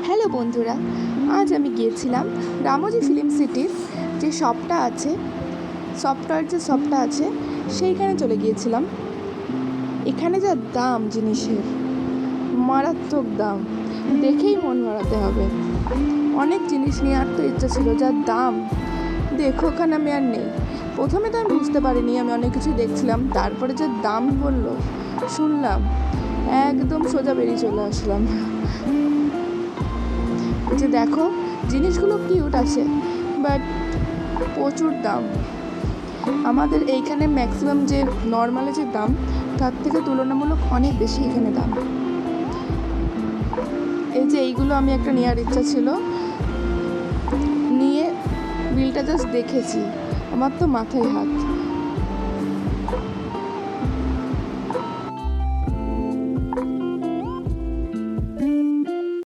Hello বন্ধুরা, আজ আমি গিয়েছিলাম রামোজি ফিল্ম সিটির যে শপটা আছে, সফটওয়্যার যে শপটা আছে সেইখানে চলে গিয়েছিলাম। এখানে যা দাম জিনিসের, মারাত্মক দাম, দেখেই মন ভরাতে হবে। অনেক জিনিস নেওয়ার তো ইচ্ছা ছিল, যা দাম দেখো ওখানে আমি আর নেই। প্রথমে তো আমি বুঝতে পারিনি, আমি অনেক কিছু দেখছিলাম, তারপরে যে দাম বললো শুনলাম, একদম সোজা বেরিয়ে চলে আসলাম। যে দেখো জিনিসগুলো কিউট আছে, বাট প্রচুর দাম। আমাদের এইখানে ম্যাক্সিমাম যে নর্মালে যে দাম, তার থেকে তুলনামূলক অনেক বেশি এখানে দাম। এই যে এইগুলো আমি একটা নেওয়ার ইচ্ছা ছিল, নিয়ে বিলটা জাস্ট দেখেছি, আমার তো মাথায় হাত।